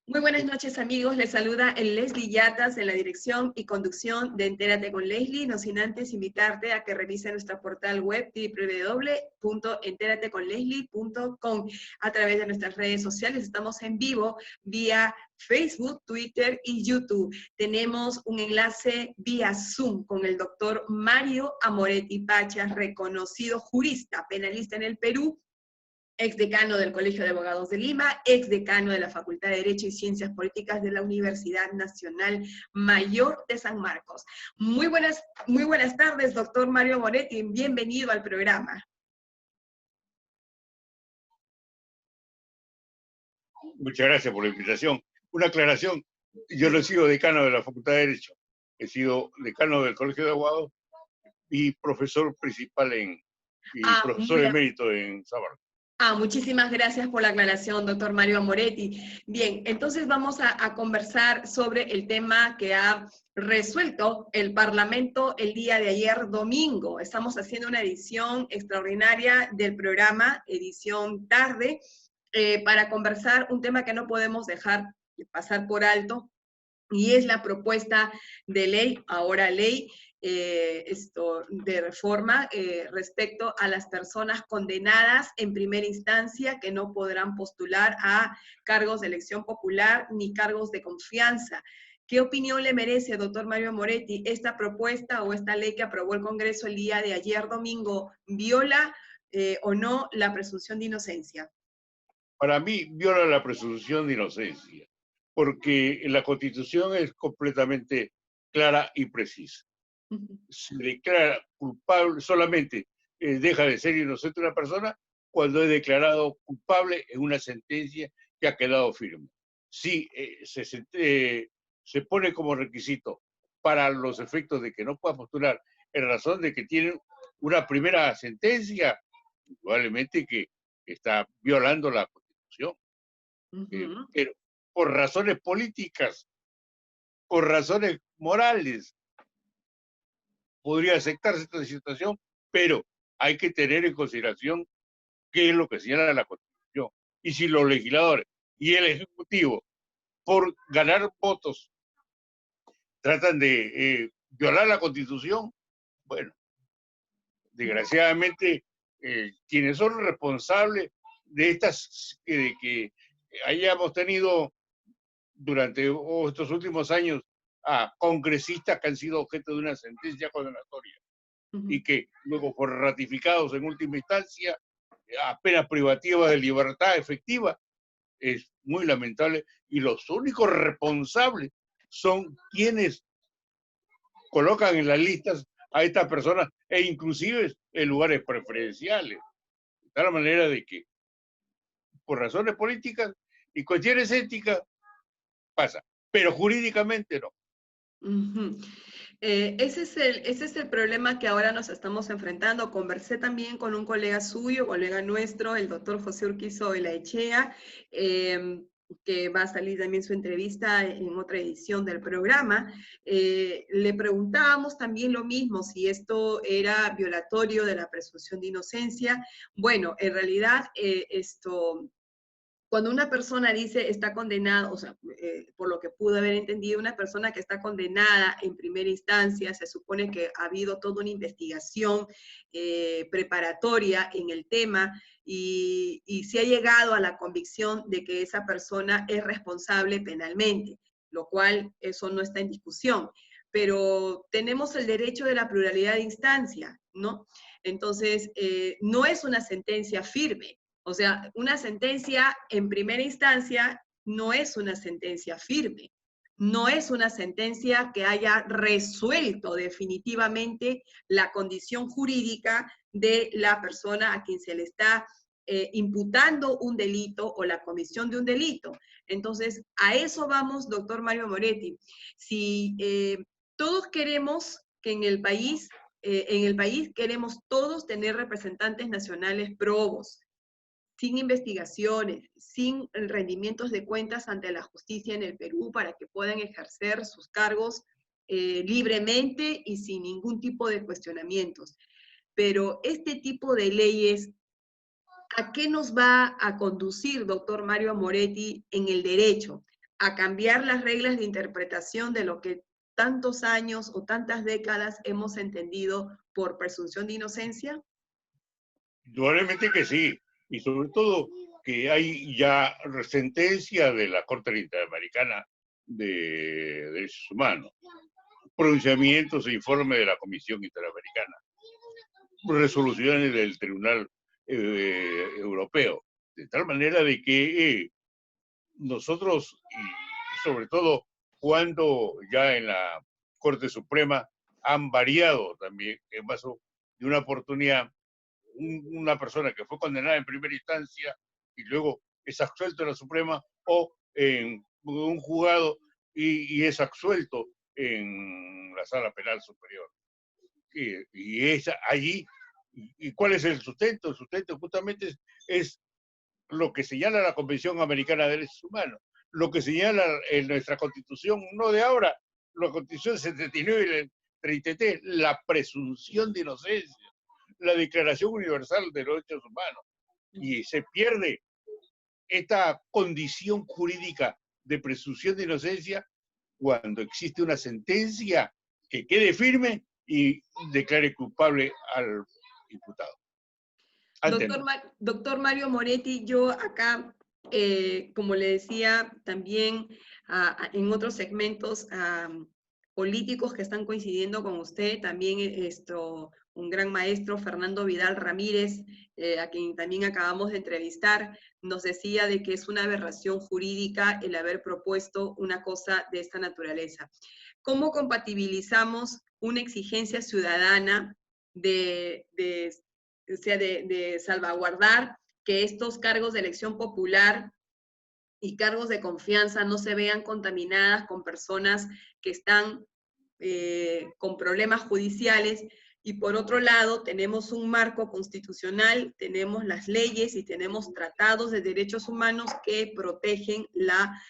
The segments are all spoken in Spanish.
Muy buenas noches, amigos. Les saluda el Leslie Yatas en la dirección y conducción de Entérate con Leslie. No sin antes invitarte a que revise nuestra portal web www.enterateconleslie.com. A través de nuestras redes sociales estamos en vivo vía Facebook, Twitter y YouTube. Tenemos un enlace vía Zoom con el doctor Mario Amoretti Pachas, reconocido jurista penalista en el Perú, exdecano del Colegio de Abogados de Lima, exdecano de la Facultad de Derecho y Ciencias Políticas de la Universidad Nacional Mayor de San Marcos. Muy buenas tardes, doctor Mario Moretti. Bienvenido al programa. Muchas gracias por la invitación. Una aclaración, yo no he sido decano de la Facultad de Derecho, he sido decano del Colegio de Abogados y profesor principal profesor emérito en San Marcos. Muchísimas gracias por la aclaración, doctor Mario Moretti. Bien, entonces vamos a conversar sobre el tema que ha resuelto el Parlamento el día de ayer domingo. Estamos haciendo una edición extraordinaria del programa, edición tarde, para conversar un tema que no podemos dejar pasar por alto, y es la propuesta de ley, ahora ley, de reforma respecto a las personas condenadas en primera instancia que no podrán postular a cargos de elección popular ni cargos de confianza. ¿Qué opinión le merece, doctor Mario Moretti, esta propuesta o esta ley que aprobó el Congreso el día de ayer domingo? ¿Viola o no la presunción de inocencia? Para mí, viola la presunción de inocencia, porque la Constitución es completamente clara y precisa. Se declara culpable, solamente deja de ser inocente una persona cuando es declarado culpable en una sentencia que ha quedado firme. Si se pone como requisito para los efectos de que no pueda postular en razón de que tiene una primera sentencia, probablemente que está violando la Constitución. Pero por razones políticas, por razones morales, podría aceptarse esta situación, pero hay que tener en consideración qué es lo que señala la Constitución. Y si los legisladores y el Ejecutivo, por ganar votos, tratan de violar la Constitución, bueno, desgraciadamente, quienes son responsables de estas, de que hayamos tenido durante estos últimos años a congresistas que han sido objeto de una sentencia condenatoria y que luego fueron ratificados en última instancia a penas privativas de libertad efectiva, es muy lamentable, y los únicos responsables son quienes colocan en las listas a estas personas e inclusive en lugares preferenciales, de tal manera de que por razones políticas y cuestiones éticas pasa, pero jurídicamente no. Ese es el problema que ahora nos estamos enfrentando. Conversé también con un colega suyo, colega nuestro, el doctor José Urquizo de la Echea, que va a salir también su entrevista en otra edición del programa. Le preguntábamos también lo mismo, si esto era violatorio de la presunción de inocencia. Bueno, en realidad cuando una persona dice está condenada, o sea, por lo que pude haber entendido, una persona que está condenada en primera instancia, se supone que ha habido toda una investigación preparatoria en el tema y se ha llegado a la convicción de que esa persona es responsable penalmente, lo cual eso no está en discusión. Pero tenemos el derecho de la pluralidad de instancia, ¿no? Entonces, no es una sentencia firme. O sea, una sentencia en primera instancia no es una sentencia firme, no es una sentencia que haya resuelto definitivamente la condición jurídica de la persona a quien se le está imputando un delito o la comisión de un delito. Entonces, a eso vamos, doctor Mario Moretti. Si todos queremos que en el país queremos todos tener representantes nacionales probos, sin investigaciones, sin rendimientos de cuentas ante la justicia en el Perú para que puedan ejercer sus cargos libremente y sin ningún tipo de cuestionamientos. Pero este tipo de leyes, ¿a qué nos va a conducir, doctor Mario Moretti, en el derecho? a cambiar las reglas de interpretación de lo que tantos años o tantas décadas hemos entendido por presunción de inocencia? Indudablemente que sí, y sobre todo que hay ya sentencia de la Corte Interamericana de Derechos Humanos, pronunciamientos e informes de la Comisión Interamericana, resoluciones del Tribunal Europeo, de tal manera de que nosotros, y sobre todo cuando ya en la Corte Suprema han variado también, en caso de una oportunidad, una persona que fue condenada en primera instancia y luego es absuelto en la Suprema o en un juzgado y es absuelto en la Sala Penal Superior. Y es allí, ¿y cuál es el sustento? El sustento justamente es lo que señala la Convención Americana de Derechos Humanos, lo que señala en nuestra Constitución, no de ahora, la Constitución 79 y el 33, la presunción de inocencia, la Declaración Universal de los Derechos Humanos, y se pierde esta condición jurídica de presunción de inocencia cuando existe una sentencia que quede firme y declare culpable al imputado. Doctor Mario Moretti, yo acá, como le decía también en otros segmentos, políticos que están coincidiendo con usted, también un gran maestro, Fernando Vidal Ramírez, a quien también acabamos de entrevistar, nos decía de que es una aberración jurídica el haber propuesto una cosa de esta naturaleza. ¿Cómo compatibilizamos una exigencia ciudadana de salvaguardar que estos cargos de elección popular y cargos de confianza no se vean contaminadas con personas que están con problemas judiciales? Y por otro lado, tenemos un marco constitucional, tenemos las leyes y tenemos tratados de derechos humanos que protegen la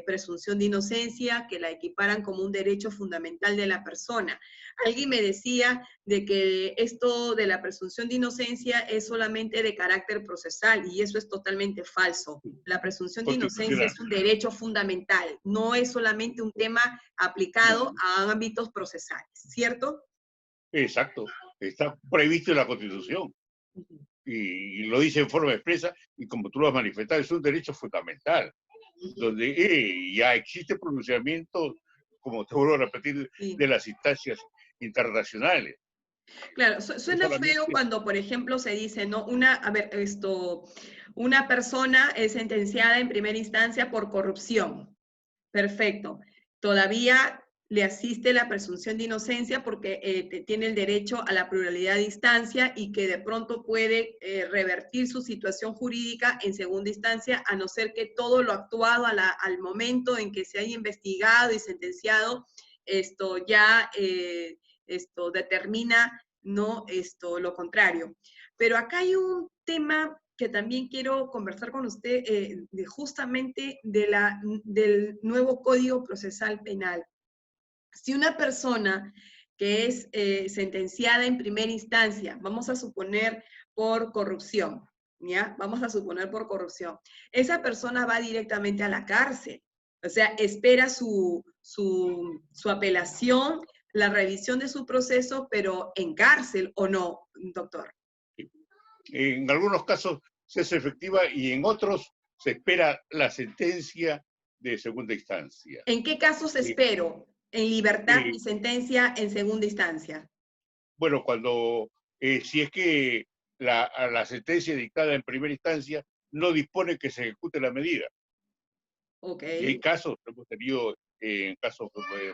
presunción de inocencia, que la equiparan como un derecho fundamental de la persona. Alguien me decía de que esto de la presunción de inocencia es solamente de carácter procesal, y eso es totalmente falso. La presunción de inocencia es un derecho fundamental, no es solamente un tema aplicado a ámbitos procesales, ¿cierto? Exacto, está previsto en la Constitución y lo dice en forma expresa, y como tú lo has manifestado, es un derecho fundamental, donde ya existe pronunciamiento, como te vuelvo a repetir, de las instancias internacionales. Claro, suena feo cuando, por ejemplo, se dice, ¿no? Una persona es sentenciada en primera instancia por corrupción. Perfecto. Todavía le asiste la presunción de inocencia porque tiene el derecho a la pluralidad de instancia y que de pronto puede revertir su situación jurídica en segunda instancia, a no ser que todo lo actuado al momento en que se haya investigado y sentenciado, esto determina no lo contrario. Pero acá hay un tema que también quiero conversar con usted justamente del nuevo Código Procesal Penal. Si una persona que es sentenciada en primera instancia, vamos a suponer por corrupción, ¿ya? Vamos a suponer por corrupción. Esa persona va directamente a la cárcel. O sea, espera su apelación, la revisión de su proceso, pero en cárcel, ¿o no, doctor? En algunos casos se hace efectiva y en otros se espera la sentencia de segunda instancia. ¿En qué casos espero? ¿En libertad y sentencia en segunda instancia? Bueno, cuando, si es que la sentencia dictada en primera instancia no dispone que se ejecute la medida. Okay. Y hay casos, hemos tenido casos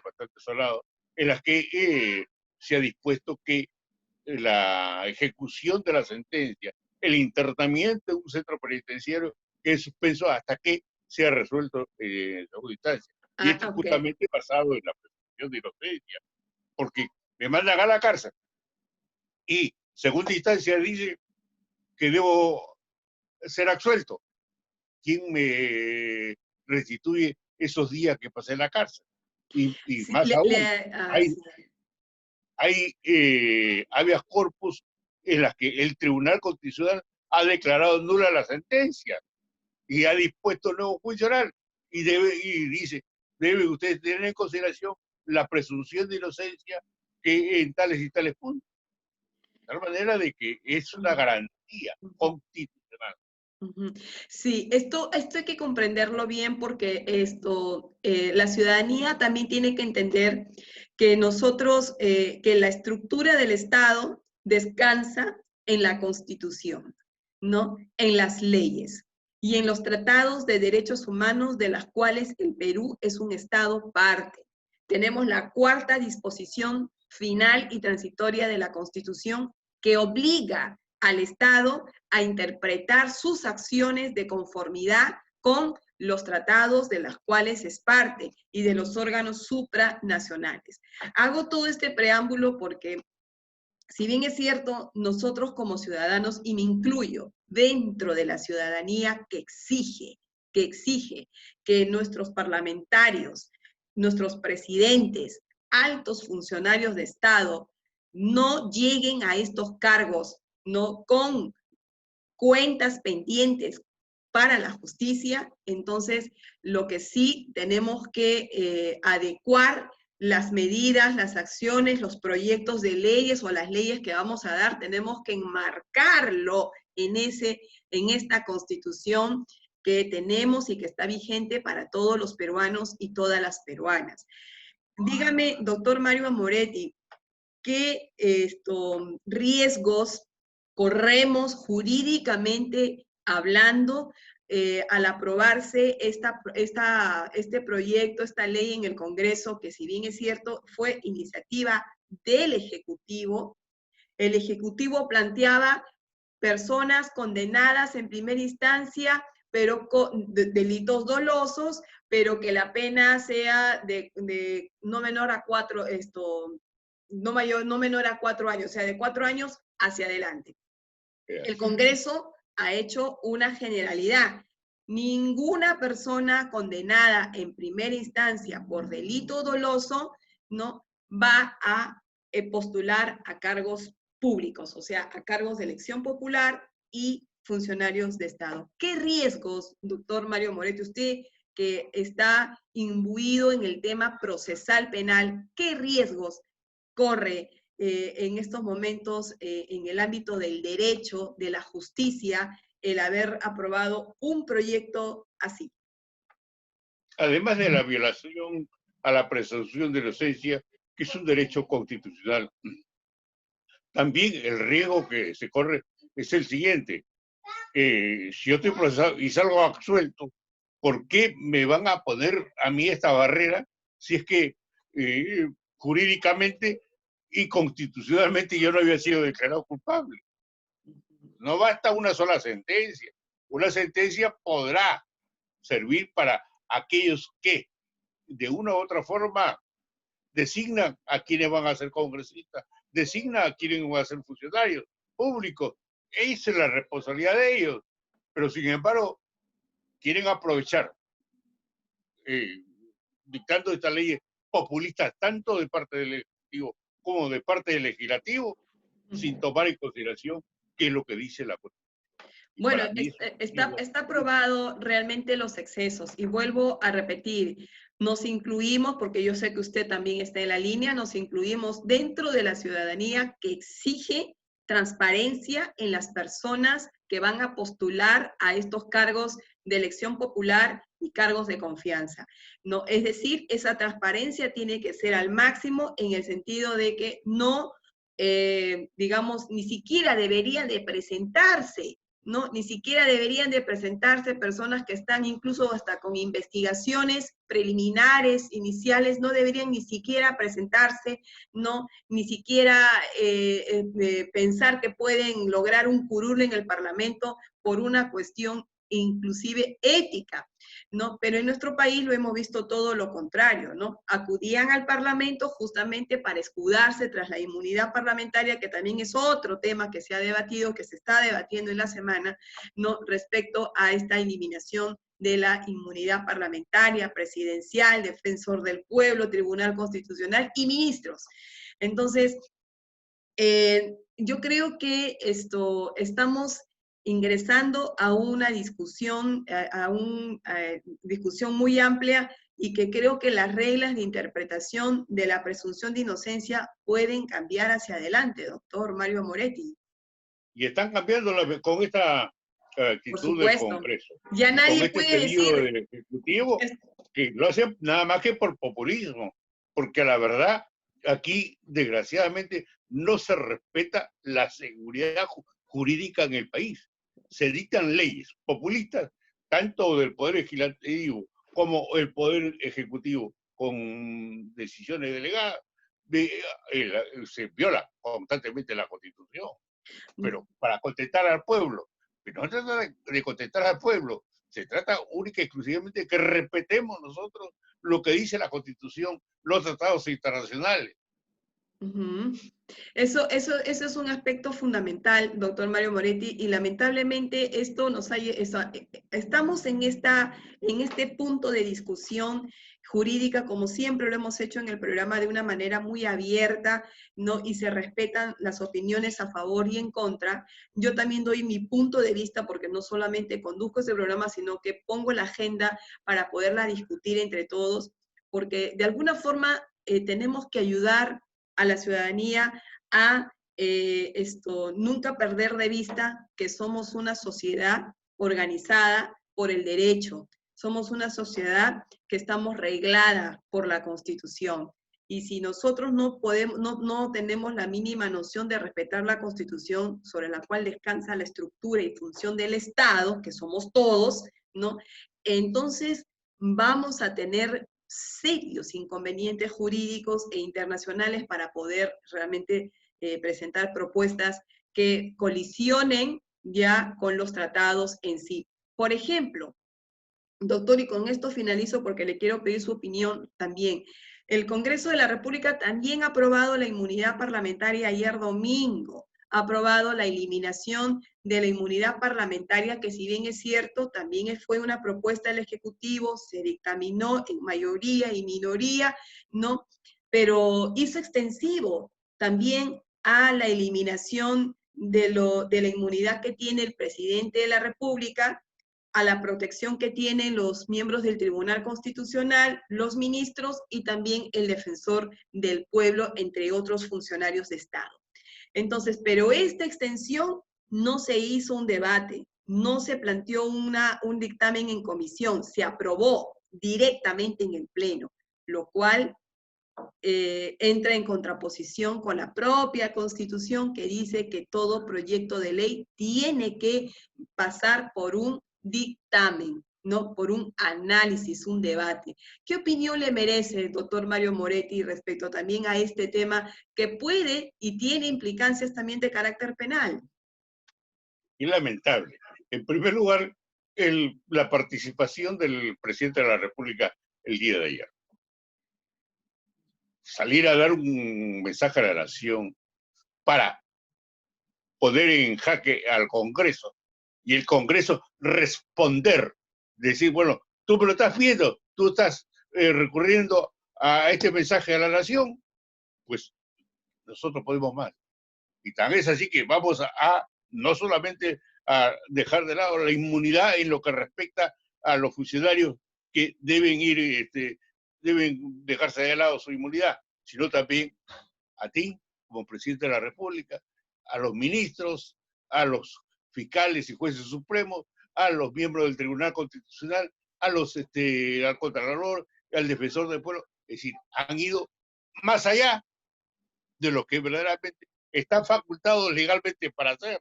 bastante sonados, en las que se ha dispuesto que la ejecución de la sentencia, el internamiento en un centro penitenciario es suspenso hasta que sea resuelto en segunda instancia. Y esto justamente basado en la presunción de inocencia, porque me mandan a la cárcel y segunda instancia dice que debo ser absuelto. ¿Quién me restituye esos días que pasé en la cárcel? Y sí, más aún, hay habeas corpus en las que el Tribunal Constitucional ha declarado nula la sentencia y ha dispuesto nuevo juicio oral y dice, debe usted tener en consideración la presunción de inocencia que en tales y tales puntos. De tal manera de que es una garantía constitucional. Sí, esto hay que comprenderlo bien porque la ciudadanía también tiene que entender que nosotros, que la estructura del Estado descansa en la Constitución, ¿no? En las leyes y en los tratados de derechos humanos de las cuales el Perú es un Estado parte. Tenemos la cuarta disposición final y transitoria de la Constitución que obliga al Estado a interpretar sus acciones de conformidad con los tratados de los cuales es parte y de los órganos supranacionales. Hago todo este preámbulo porque, si bien es cierto, nosotros como ciudadanos, y me incluyo dentro de la ciudadanía que exige que nuestros parlamentarios, nuestros presidentes, altos funcionarios de Estado, no lleguen a estos cargos, no con cuentas pendientes para la justicia, entonces lo que sí tenemos que adecuar las medidas, las acciones, los proyectos de leyes o las leyes que vamos a dar, tenemos que enmarcarlo en esta Constitución que tenemos y que está vigente para todos los peruanos y todas las peruanas. Dígame, doctor Mario Moretti, ¿qué riesgos corremos jurídicamente hablando al aprobarse este proyecto, esta ley en el Congreso, que si bien es cierto, fue iniciativa del Ejecutivo? El Ejecutivo planteaba personas condenadas en primera instancia, pero con delitos dolosos, pero que la pena sea de no menor a 4, no menor a 4 años, o sea, de 4 años hacia adelante. El Congreso ha hecho una generalidad. Ninguna persona condenada en primera instancia por delito doloso, ¿no?, va a postular a cargos públicos, o sea, a cargos de elección popular y funcionarios de Estado. ¿Qué riesgos, doctor Mario Moretti, usted que está imbuido en el tema procesal penal, qué riesgos corre en estos momentos en el ámbito del derecho, de la justicia, el haber aprobado un proyecto así? Además de la violación a la presunción de inocencia, que es un derecho constitucional, también el riesgo que se corre es el siguiente. Si yo estoy procesado y salgo absuelto, ¿por qué me van a poner a mí esta barrera si es que jurídicamente y constitucionalmente yo no había sido declarado culpable? No basta una sola sentencia. Una sentencia podrá servir para aquellos que de una u otra forma designan a quienes van a ser congresistas, designan a quienes van a ser funcionarios públicos. Esa es la responsabilidad de ellos. Pero sin embargo, quieren aprovechar, dictando estas leyes populistas, tanto de parte del Ejecutivo como de parte del Legislativo, sin tomar en consideración qué es lo que dice la Constitución. Bueno, está probado realmente los excesos. Y vuelvo a repetir, nos incluimos, porque yo sé que usted también está en la línea, nos incluimos dentro de la ciudadanía que exige transparencia en las personas que van a postular a estos cargos de elección popular y cargos de confianza. No, es decir, esa transparencia tiene que ser al máximo en el sentido de que no, digamos, ni siquiera deberían de presentarse, ¿no? Ni siquiera deberían de presentarse personas que están incluso hasta con investigaciones preliminares, iniciales, no deberían ni siquiera presentarse, ¿no? Ni siquiera pensar que pueden lograr un curul en el Parlamento por una cuestión inclusive ética, ¿no? Pero en nuestro país lo hemos visto todo lo contrario, ¿no? Acudían al Parlamento justamente para escudarse tras la inmunidad parlamentaria, que también es otro tema que se ha debatido, que se está debatiendo en la semana, ¿no?, respecto a esta eliminación de la inmunidad parlamentaria, presidencial, defensor del pueblo, Tribunal Constitucional y ministros. Entonces, yo creo que estamos ingresando a una discusión, discusión muy amplia, y que creo que las reglas de interpretación de la presunción de inocencia pueden cambiar hacia adelante, doctor Mario Moretti. Y están cambiando con esta Por actitud del supuesto. Congreso. Ya Y con nadie este puede pedido decir... del Ejecutivo, que lo hace nada más que por populismo, porque la verdad, aquí, desgraciadamente, no se respeta la seguridad jurídica en el país. Se dictan leyes populistas, tanto del Poder Legislativo como el Poder Ejecutivo, con decisiones delegadas, se viola constantemente la Constitución. Pero para contentar al pueblo. Pero no se trata de contentar al pueblo, se trata única y exclusivamente de que respetemos nosotros lo que dice la Constitución, los tratados internacionales. Eso es un aspecto fundamental, doctor Mario Moretti, y lamentablemente esto estamos en este punto de discusión jurídica, como siempre lo hemos hecho en el programa, de una manera muy abierta, ¿no? Y se respetan las opiniones a favor y en contra. Yo también doy mi punto de vista, porque no solamente conduzco este programa, sino que pongo la agenda para poderla discutir entre todos, porque de alguna forma tenemos que ayudar a la ciudadanía a nunca perder de vista que somos una sociedad organizada por el derecho, somos una sociedad que estamos reglada por la Constitución. Y si nosotros no tenemos la mínima noción de respetar la Constitución, sobre la cual descansa la estructura y función del Estado, que somos todos, ¿no? Entonces vamos a tener serios inconvenientes jurídicos e internacionales para poder realmente presentar propuestas que colisionen ya con los tratados en sí. Por ejemplo, doctor, y con esto finalizo porque le quiero pedir su opinión también. El Congreso de la República también ha aprobado la inmunidad parlamentaria ayer domingo, ha aprobado la eliminación de la inmunidad parlamentaria, que si bien es cierto, también fue una propuesta del Ejecutivo, se dictaminó en mayoría y minoría, ¿no? Pero hizo extensivo también a la eliminación de la inmunidad que tiene el presidente de la República, a la protección que tienen los miembros del Tribunal Constitucional, los ministros y también el defensor del pueblo, entre otros funcionarios de Estado. Entonces, pero esta extensión no se hizo un debate, no se planteó un dictamen en comisión, se aprobó directamente en el Pleno, lo cual entra en contraposición con la propia Constitución, que dice que todo proyecto de ley tiene que pasar por un dictamen, ¿no? Por un análisis, un debate. ¿Qué opinión le merece, doctor Mario Moretti, respecto también a este tema que puede y tiene implicancias también de carácter penal? Y lamentable. En primer lugar, la participación del presidente de la República el día de ayer. Salir a dar un mensaje a la nación para poner en jaque al Congreso y el Congreso responder, decir, bueno, tú me lo estás viendo, tú estás recurriendo a este mensaje a la nación, pues nosotros podemos más. Y tan es así que vamos a no solamente a dejar de lado la inmunidad en lo que respecta a los funcionarios que deben deben dejarse de lado su inmunidad, sino también a ti, como presidente de la República, a los ministros, a los fiscales y jueces supremos, a los miembros del Tribunal Constitucional, al Contralor, al Defensor del Pueblo. Es decir, han ido más allá de lo que verdaderamente están facultados legalmente para hacer.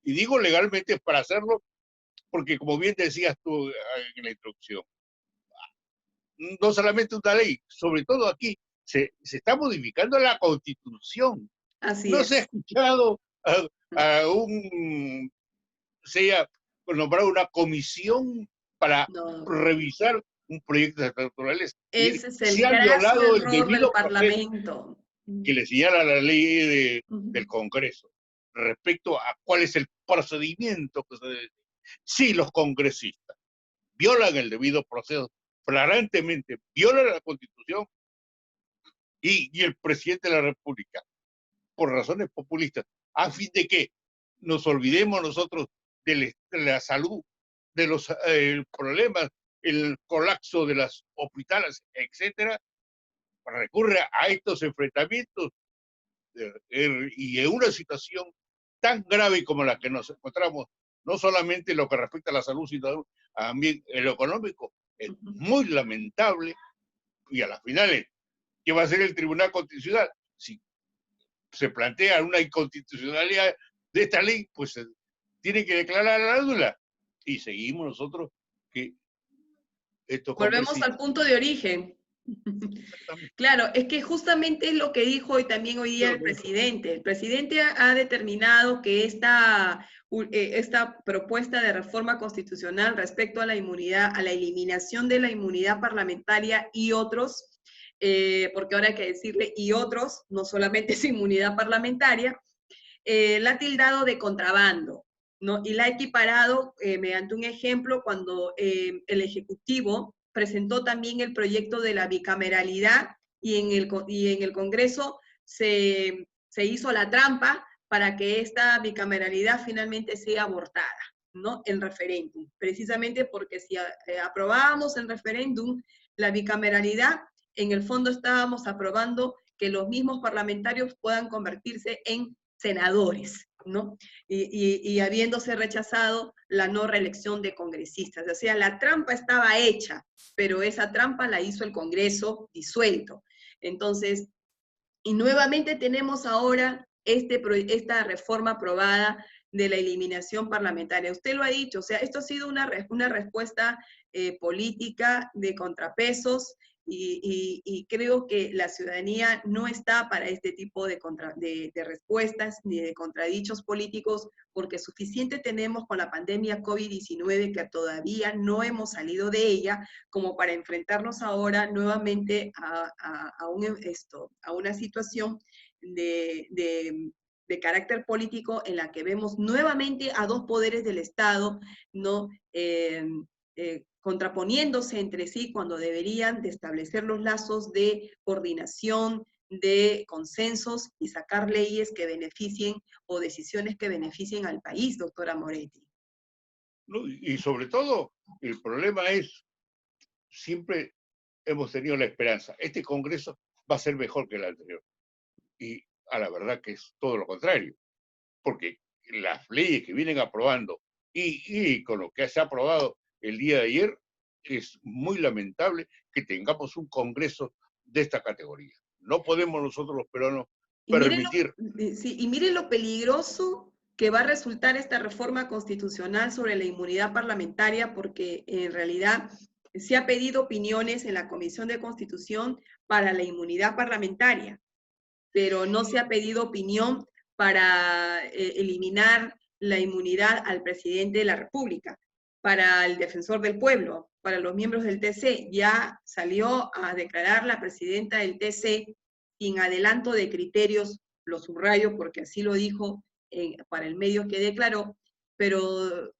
Y digo legalmente para hacerlo porque, como bien decías tú en la introducción, no solamente una ley, sobre todo aquí, se está modificando la Constitución. Así No se ha es. escuchado se haya nombrado una comisión para No. revisar un proyecto de naturaleza. Ese es el Se ha graso violado el error del debido proceso Parlamento. que le señala la ley del Congreso respecto a cuál es el procedimiento que se debe. Si los congresistas violan el debido proceso, flagrantemente violan la Constitución y el presidente de la República, por razones populistas, a fin de que nos olvidemos nosotros de la salud, de los problemas, el colapso de las hospitales, etcétera, recurre a estos enfrentamientos y en una situación tan grave como la que nos encontramos, no solamente en lo que respecta a la salud, sino también en lo económico, es muy lamentable. Y a las finales, ¿qué va a hacer el Tribunal Constitucional? Si se plantea una inconstitucionalidad de esta ley, pues tiene que declarar la nula. Y seguimos nosotros que estos Volvemos al congresistas. punto de origen. Claro, es que justamente es lo que dijo hoy también hoy día el presidente. El presidente ha determinado que esta propuesta de reforma constitucional respecto a la inmunidad, a la eliminación de la inmunidad parlamentaria y otros, porque ahora hay que decirle y otros, no solamente es inmunidad parlamentaria, la ha tildado de contrabando, ¿no? Y la ha equiparado mediante un ejemplo cuando el Ejecutivo presentó también el proyecto de la bicameralidad y en el Congreso se hizo la trampa para que esta bicameralidad finalmente sea abortada, ¿no? En referéndum, precisamente porque si aprobábamos en referéndum la bicameralidad, en el fondo estábamos aprobando que los mismos parlamentarios puedan convertirse en senadores, ¿no? Y habiéndose rechazado la no reelección de congresistas. O sea, la trampa estaba hecha, pero esa trampa la hizo el Congreso disuelto. Entonces, y nuevamente tenemos ahora esta reforma aprobada de la eliminación parlamentaria. Usted lo ha dicho, o sea, esto ha sido una respuesta política de contrapesos y creo que la ciudadanía no está para este tipo de respuestas ni de contradichos políticos, porque suficiente tenemos con la pandemia COVID-19 que todavía no hemos salido de ella como para enfrentarnos ahora nuevamente a una situación de carácter político en la que vemos nuevamente a dos poderes del Estado, ¿no? Contraponiéndose entre sí cuando deberían de establecer los lazos de coordinación, de consensos y sacar leyes que beneficien o decisiones que beneficien al país, doctora Moretti. ¿No? Y sobre todo, el problema es, siempre hemos tenido la esperanza, este Congreso va a ser mejor que el anterior. Y a la verdad que es todo lo contrario, porque las leyes que vienen aprobando y con lo que se ha aprobado el día de ayer, es muy lamentable que tengamos un Congreso de esta categoría. No podemos nosotros los peruanos permitir. Y miren lo peligroso que va a resultar esta reforma constitucional sobre la inmunidad parlamentaria, porque en realidad se ha pedido opiniones en la Comisión de Constitución para la inmunidad parlamentaria, pero no se ha pedido opinión para eliminar la inmunidad al presidente de la República, para el defensor del pueblo, para los miembros del TC. Ya salió a declarar la presidenta del TC sin adelanto de criterios, lo subrayo porque así lo dijo para el medio que declaró, pero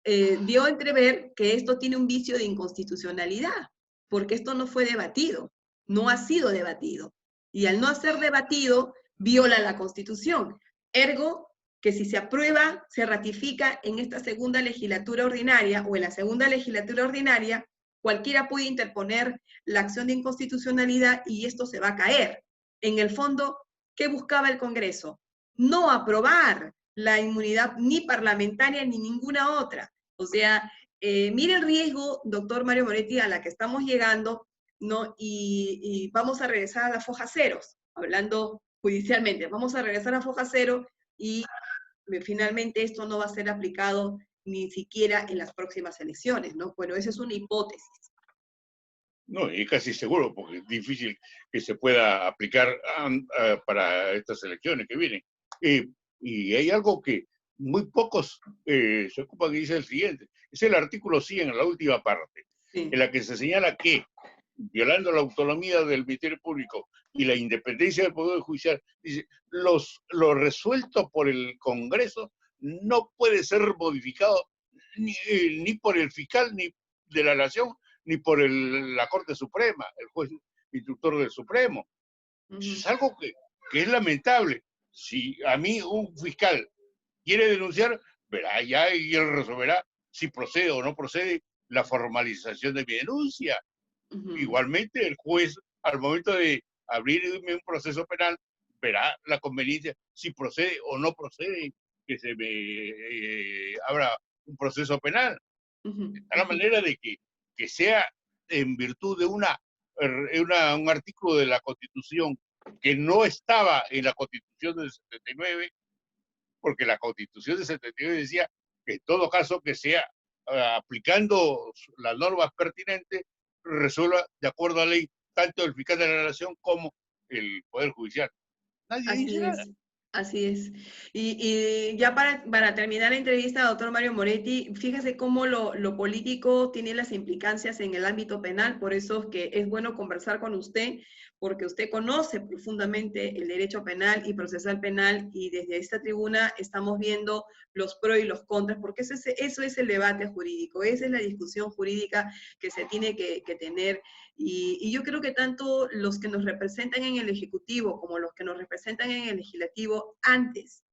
dio a entrever que esto tiene un vicio de inconstitucionalidad, porque esto no fue debatido, no ha sido debatido. Y al no ser debatido, viola la Constitución. Ergo, que si se aprueba, se ratifica en esta segunda legislatura ordinaria o en la segunda legislatura ordinaria, cualquiera puede interponer la acción de inconstitucionalidad y esto se va a caer. En el fondo, ¿qué buscaba el Congreso? No aprobar la inmunidad ni parlamentaria ni ninguna otra. O sea, mire el riesgo, doctor Mario Moretti, a la que estamos llegando, ¿no? Y vamos a regresar a la foja ceros, hablando judicialmente, vamos a regresar a foja cero y finalmente esto no va a ser aplicado ni siquiera en las próximas elecciones, ¿no? Bueno, esa es una hipótesis. No, y casi seguro, porque es difícil que se pueda aplicar para estas elecciones que vienen. Y hay algo que muy pocos se ocupan y dice el siguiente. Es el artículo 100, en la última parte, Sí. en la que se señala que, violando la autonomía del Ministerio Público y la independencia del Poder Judicial, dice, lo resuelto por el Congreso no puede ser modificado ni por el fiscal ni de la Nación, ni por la Corte Suprema, el juez instructor del Supremo. Es algo que es lamentable. Si a mí un fiscal quiere denunciar, verá ya y él resolverá si procede o no procede la formalización de mi denuncia. Igualmente, el juez, al momento de abrirme un proceso penal, verá la conveniencia si procede o no procede que se me abra un proceso penal. De tal manera de que sea en virtud de un artículo de la Constitución que no estaba en la Constitución del 79, porque la Constitución del 79 decía que en todo caso que sea aplicando las normas pertinentes, resuelva de acuerdo a la ley tanto el fiscal de la Nación como el Poder Judicial. Nadie dice nada. Así es. Y ya para terminar la entrevista, doctor Mario Moretti, fíjese cómo lo político tiene las implicancias en el ámbito penal, por eso es que es bueno conversar con usted, porque usted conoce profundamente el derecho penal y procesal penal, y desde esta tribuna estamos viendo los pros y los contras, porque eso es el debate jurídico, esa es la discusión jurídica que se tiene que tener. Y yo creo que tanto los que nos representan en el Ejecutivo como los que nos representan en el Legislativo, antes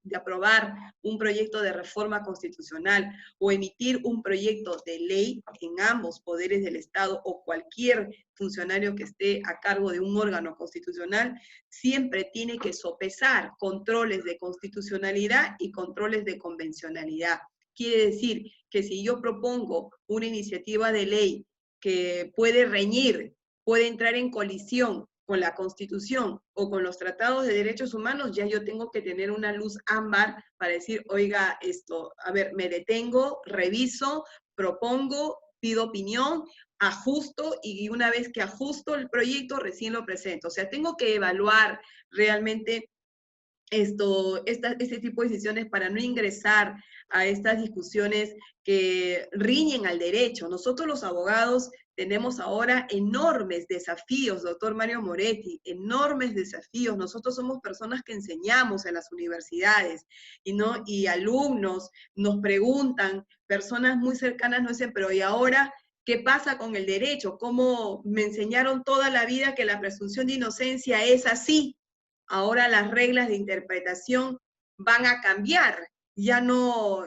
de aprobar un proyecto de reforma constitucional o emitir un proyecto de ley en ambos poderes del Estado o cualquier funcionario que esté a cargo de un órgano constitucional, siempre tiene que sopesar controles de constitucionalidad y controles de convencionalidad. Quiere decir que si yo propongo una iniciativa de ley que puede reñir, puede entrar en colisión con la Constitución o con los tratados de derechos humanos, ya yo tengo que tener una luz ámbar para decir, oiga, esto, a ver, me detengo, reviso, propongo, pido opinión, ajusto, y una vez que ajusto el proyecto, recién lo presento. O sea, tengo que evaluar realmente este tipo de decisiones para no ingresar a estas discusiones que riñen al derecho. Nosotros los abogados tenemos ahora enormes desafíos, doctor Mario Moretti, enormes desafíos. Nosotros somos personas que enseñamos en las universidades y alumnos nos preguntan, personas muy cercanas nos dicen, pero ¿y ahora qué pasa con el derecho? ¿Cómo me enseñaron toda la vida que la presunción de inocencia es así? Ahora las reglas de interpretación van a cambiar. Ya no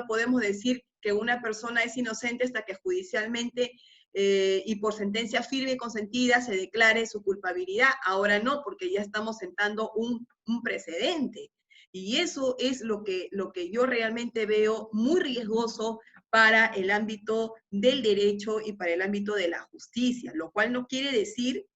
podemos decir que una persona es inocente hasta que judicialmente y por sentencia firme y consentida se declare su culpabilidad. Ahora no, porque ya estamos sentando un precedente. Y eso es lo que yo realmente veo muy riesgoso para el ámbito del derecho y para el ámbito de la justicia, lo cual no quiere decir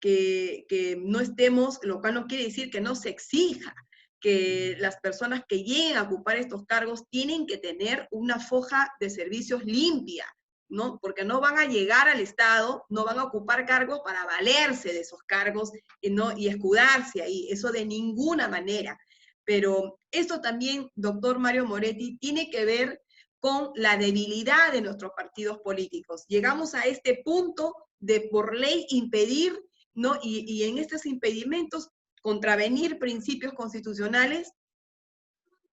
que no estemos, lo cual no quiere decir que no se exija que las personas que lleguen a ocupar estos cargos tienen que tener una foja de servicios limpia, ¿no? Porque no van a llegar al Estado, no van a ocupar cargos para valerse de esos cargos y escudarse ahí, eso de ninguna manera. Pero esto también, doctor Mario Moretti, tiene que ver con la debilidad de nuestros partidos políticos. Llegamos a este punto de por ley impedir, ¿no? Y en estos impedimentos contravenir principios constitucionales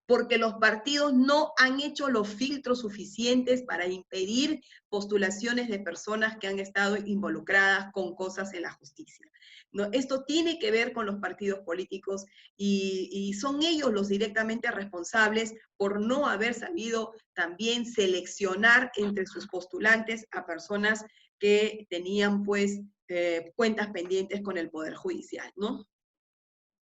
porque los partidos no han hecho los filtros suficientes para impedir postulaciones de personas que han estado involucradas con cosas en la justicia. ¿No? Esto tiene que ver con los partidos políticos y son ellos los directamente responsables por no haber sabido también seleccionar entre sus postulantes a personas que tenían pues cuentas pendientes con el Poder Judicial, ¿no?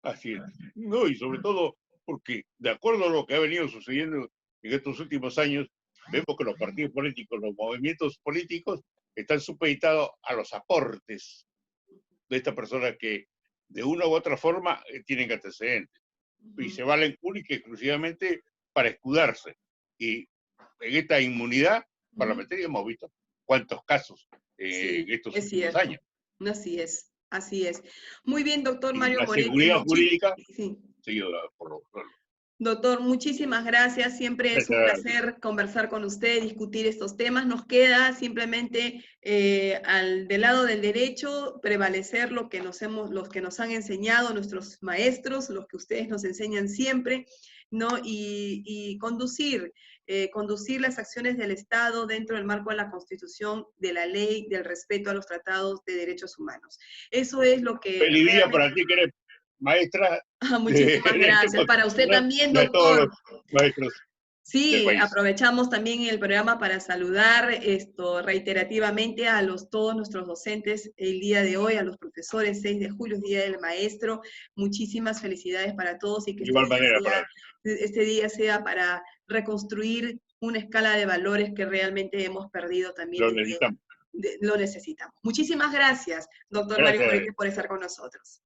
Así es. No, y sobre todo porque, de acuerdo a lo que ha venido sucediendo en estos últimos años, vemos que los partidos políticos, los movimientos políticos, están supeditados a los aportes de estas personas que, de una u otra forma, tienen antecedentes. Y se valen única y exclusivamente para escudarse. Y en esta inmunidad parlamentaria hemos visto cuántos casos en estos últimos años. Así es. Así es. Muy bien, doctor Mario la Moretti. Seguridad jurídica, sí. por lo menos. Doctor, muchísimas gracias. Siempre es un placer conversar con usted, discutir estos temas. Nos queda simplemente del lado del derecho prevalecer los que nos han enseñado nuestros maestros, los que ustedes nos enseñan siempre, ¿no? Y conducir las acciones del Estado dentro del marco de la Constitución, de la ley, del respeto a los tratados de derechos humanos. Eso es lo que... Feliz día para ti, que eres maestra. Muchísimas gracias. Para usted también, De todos doctor. los maestros del Sí, país. aprovechamos también el programa para saludar reiterativamente a todos nuestros docentes el día de hoy, a los profesores, 6 de julio, Día del Maestro. Muchísimas felicidades para todos y que De igual manera, este día sea para reconstruir una escala de valores que realmente hemos perdido también. lo necesitamos. Lo necesitamos. Muchísimas gracias, doctor Mario Gracias. Morete, por estar con nosotros.